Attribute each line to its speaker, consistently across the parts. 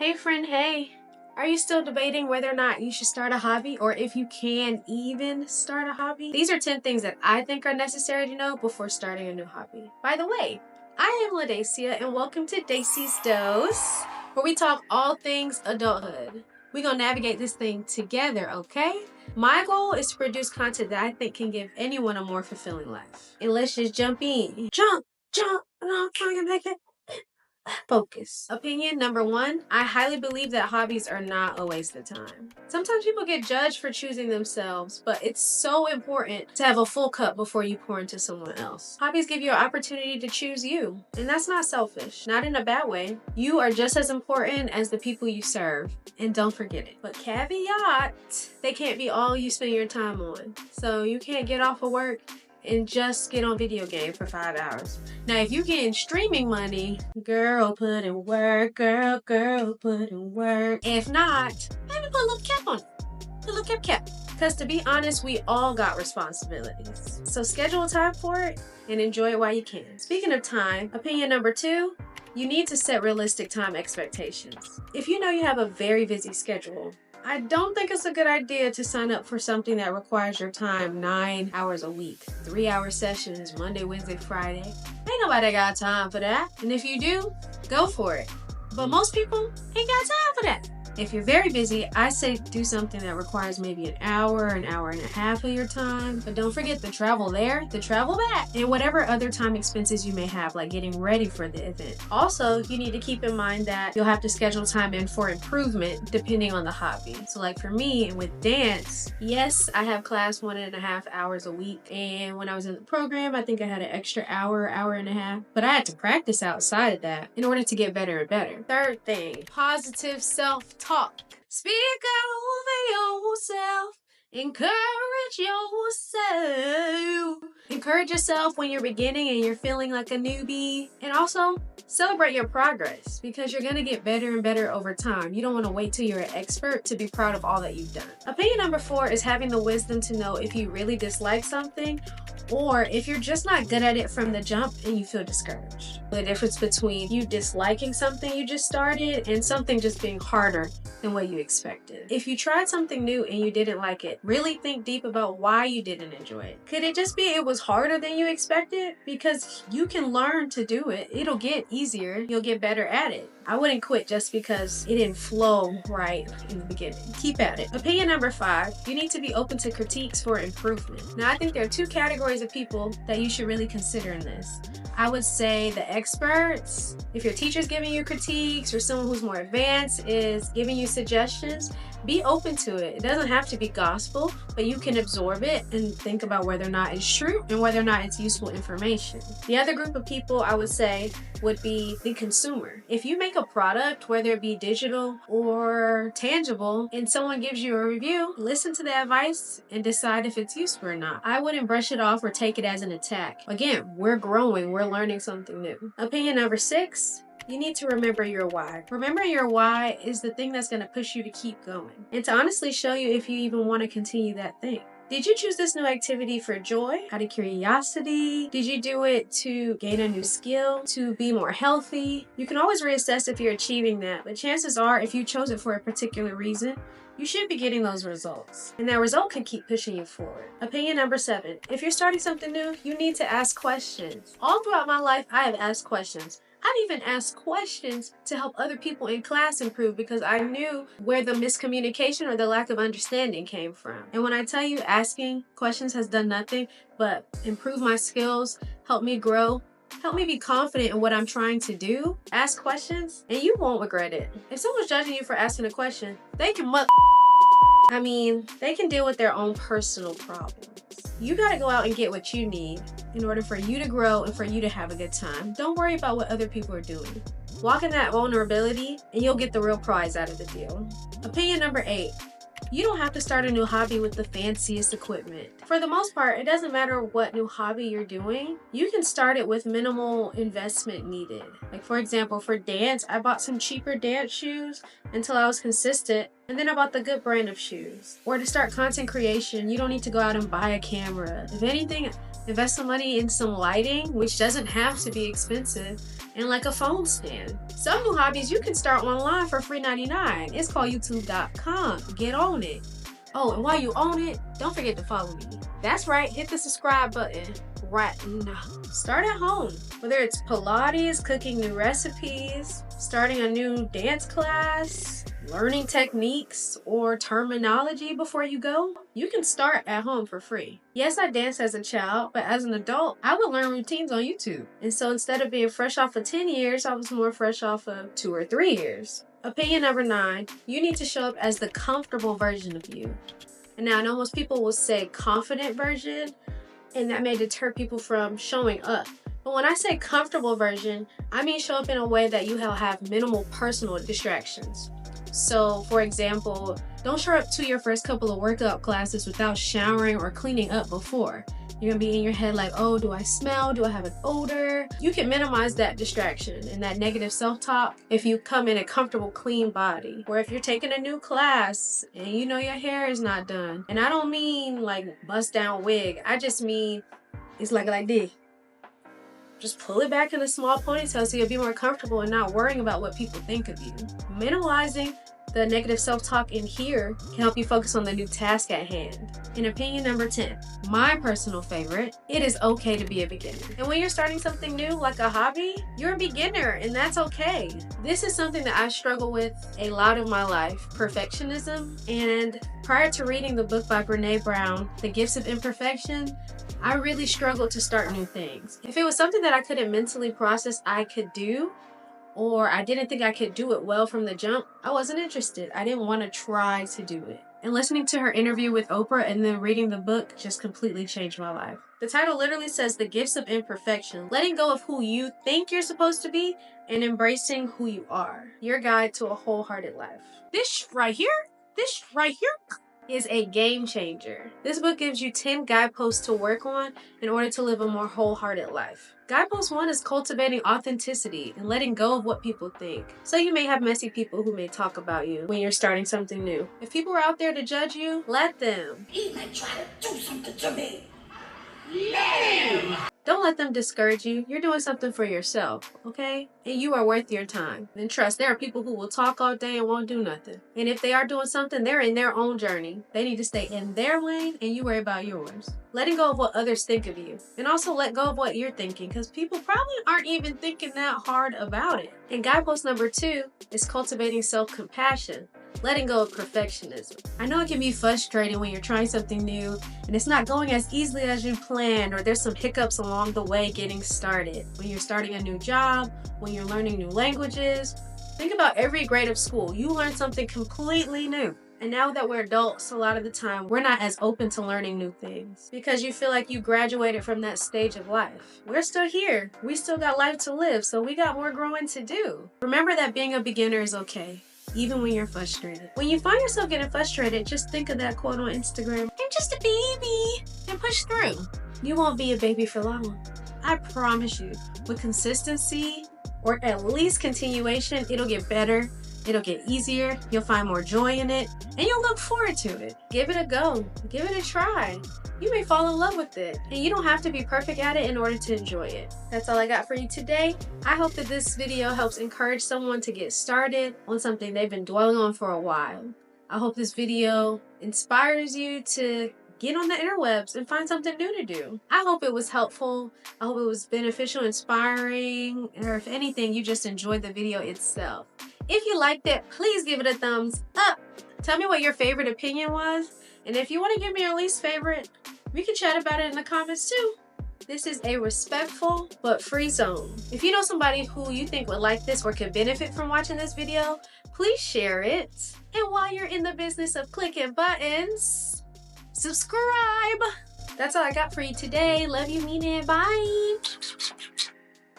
Speaker 1: Hey friend, hey. Are you still debating whether or not you should start a hobby, or if you can even start a hobby? These are 10 things that I think are necessary to know before starting a new hobby. By the way, I am Dacie and welcome to Dacie's Dose, where we talk all things adulthood. We're gonna navigate this thing together, okay? My goal is to produce content that I think can give anyone a more fulfilling life. And let's just jump in. Jump, and I'm trying to make it. Focus. Opinion number 1, I highly believe that hobbies are not a waste of time. Sometimes people get judged for choosing themselves, but it's so important to have a full cup before you pour into someone else. Hobbies give you an opportunity to choose you, and that's not selfish, not in a bad way. You are just as important as the people you serve, and don't forget it. But caveat, they can't be all you spend your time on. So you can't get off of work and just get on video game for 5 hours. Now, if you getting streaming money, girl, put in work, girl, put in work. If not, maybe put a little cap on it. Put a little cap. Because to be honest, we all got responsibilities. So schedule time for it and enjoy it while you can. Speaking of time, opinion number 2, you need to set realistic time expectations. If you know you have a very busy schedule, I don't think it's a good idea to sign up for something that requires your time 9 hours a week. 3-hour sessions, Monday, Wednesday, Friday. Ain't nobody got time for that. And if you do, go for it. But most people ain't got time for that. If you're very busy, I say do something that requires maybe an hour and a half of your time. But don't forget the travel there, the travel back, and whatever other time expenses you may have, like getting ready for the event. Also, you need to keep in mind that you'll have to schedule time in for improvement depending on the hobby. So like for me, with dance, yes, I have class 1.5 hours a week. And when I was in the program, I think I had an extra hour and a half. But I had to practice outside of that in order to get better and better. Third thing, positive self-talk. Speak over yourself. Encourage yourself. Encourage yourself when you're beginning and you're feeling like a newbie. And also, celebrate your progress because you're going to get better and better over time. You don't want to wait till you're an expert to be proud of all that you've done. Opinion number 4 is having the wisdom to know if you really dislike something or if you're just not good at it from the jump and you feel discouraged. The difference between you disliking something you just started and something just being harder than what you expected. If you tried something new and you didn't like it, really think deep about why you didn't enjoy it. Could it just be it was harder than you expected? Because you can learn to do it. It'll get easier. You'll get better at it. I wouldn't quit just because it didn't flow right in the beginning. Keep at it. Opinion number 5, you need to be open to critiques for improvement. Now, I think there are 2 categories of people that you should really consider in this. I would say the experts. If your teacher's giving you critiques or someone who's more advanced is giving you suggestions, be open to it. It doesn't have to be gospel, but you can absorb it and think about whether or not it's true and whether or not it's useful information. The other group of people I would say would be the consumer. If you make a product, whether it be digital or tangible, and someone gives you a review, listen to the advice and decide if it's useful or not. I wouldn't brush it off or take it as an attack. Again, we're growing, we're learning something new. Opinion number 6, you need to remember your why. Remembering your why is the thing that's going to push you to keep going and to honestly show you if you even want to continue that thing. Did you choose this new activity for joy, out of curiosity? Did you do it to gain a new skill, to be more healthy? You can always reassess if you're achieving that, but chances are if you chose it for a particular reason, you should be getting those results. And that result can keep pushing you forward. Opinion number 7, if you're starting something new, you need to ask questions. All throughout my life, I have asked questions. I've even asked questions to help other people in class improve because I knew where the miscommunication or the lack of understanding came from. And when I tell you asking questions has done nothing but improve my skills, help me grow, help me be confident in what I'm trying to do, ask questions and you won't regret it. If someone's judging you for asking a question, they can they can deal with their own personal problems. You gotta go out and get what you need in order for you to grow and for you to have a good time. Don't worry about what other people are doing. Walk in that vulnerability and you'll get the real prize out of the deal. Opinion number 8, you don't have to start a new hobby with the fanciest equipment. For the most part, it doesn't matter what new hobby you're doing. You can start it with minimal investment needed. Like for example, for dance, I bought some cheaper dance shoes until I was consistent, and then I bought the good brand of shoes. Or to start content creation, you don't need to go out and buy a camera. If anything, invest some money in some lighting, which doesn't have to be expensive, and like a phone stand. Some new hobbies you can start online for free 99. It's called youtube.com. Get on it. Oh, and while you own it, don't forget to follow me. That's right, hit the subscribe button right now. Start at home. Whether it's Pilates, cooking new recipes, starting a new dance class, learning techniques or terminology before you go, you can start at home for free. Yes, I danced as a child, but as an adult, I would learn routines on YouTube. And so instead of being fresh off of 10 years, I was more fresh off of 2 or 3 years. Opinion number 9, you need to show up as the comfortable version of you. And now I know most people will say confident version, and that may deter people from showing up. But when I say comfortable version, I mean show up in a way that you have minimal personal distractions. So, for example, don't show up to your first couple of workout classes without showering or cleaning up before. You're gonna be in your head like, oh, do I smell? Do I have an odor? You can minimize that distraction and that negative self-talk if you come in a comfortable, clean body. Or if you're taking a new class and you know your hair is not done. And I don't mean like bust down wig. I just mean it's like this. Just pull it back in a small ponytail so you'll be more comfortable and not worrying about what people think of you. Minimalizing the negative self-talk in here can help you focus on the new task at hand. In opinion number 10, my personal favorite, it is okay to be a beginner. And when you're starting something new, like a hobby, you're a beginner and that's okay. This is something that I struggle with a lot of my life, perfectionism. And prior to reading the book by Brene Brown, The Gifts of Imperfection, I really struggled to start new things. If it was something that I couldn't mentally process I could do, or I didn't think I could do it well from the jump, I wasn't interested. I didn't want to try to do it. And listening to her interview with Oprah and then reading the book just completely changed my life. The title literally says The Gifts of Imperfection, letting go of who you think you're supposed to be and embracing who you are. Your guide to a wholehearted life. This right here is a game changer. This book gives you 10 guideposts to work on in order to live a more wholehearted life. Guidepost 1 is cultivating authenticity and letting go of what people think. So you may have messy people who may talk about you when you're starting something new. If people are out there to judge you, let them.
Speaker 2: He might try to do something to me. Let him!
Speaker 1: Don't let them discourage you. You're doing something for yourself, okay? And you are worth your time. And trust, there are people who will talk all day and won't do nothing. And if they are doing something, they're in their own journey. They need to stay in their lane and you worry about yours. Letting go of what others think of you. And also let go of what you're thinking, because people probably aren't even thinking that hard about it. And guidepost number 2 is cultivating self-compassion. Letting go of perfectionism. I know it can be frustrating when you're trying something new and it's not going as easily as you planned, or there's some hiccups along the way getting started. When you're starting a new job, when you're learning new languages, think about every grade of school. You learned something completely new. And now that we're adults, a lot of the time, we're not as open to learning new things because you feel like you graduated from that stage of life. We're still here. We still got life to live, so we got more growing to do. Remember that being a beginner is okay, even when you're frustrated. When you find yourself getting frustrated, just think of that quote on Instagram, "I'm just a baby," and push through. You won't be a baby for long. I promise you, with consistency, or at least continuation, it'll get better. It'll get easier, you'll find more joy in it, and you'll look forward to it. Give it a go, give it a try. You may fall in love with it, and you don't have to be perfect at it in order to enjoy it. That's all I got for you today. I hope that this video helps encourage someone to get started on something they've been dwelling on for a while. I hope this video inspires you to get on the interwebs and find something new to do. I hope it was helpful. I hope it was beneficial, inspiring, or if anything, you just enjoyed the video itself. If you liked it, please give it a thumbs up. Tell me what your favorite opinion was. And if you want to give me your least favorite, we can chat about it in the comments too. This is a respectful but free zone. If you know somebody who you think would like this or could benefit from watching this video, please share it. And while you're in the business of clicking buttons, subscribe. That's all I got for you today. Love you, mean it. Bye.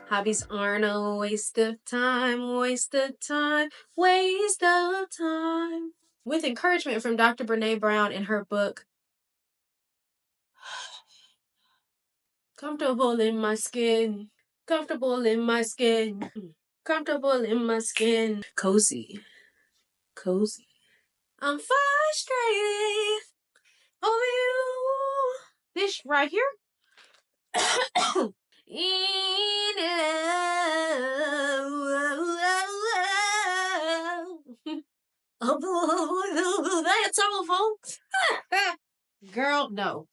Speaker 1: Hobbies aren't a waste of time, waste of time, waste of time. With encouragement from Dr. Brene Brown in her book, Comfortable in My Skin, Comfortable in My Skin, Comfortable in My Skin. Cozy, cozy. I'm frustrated over you. This right here. That's all, folks. Girl, no.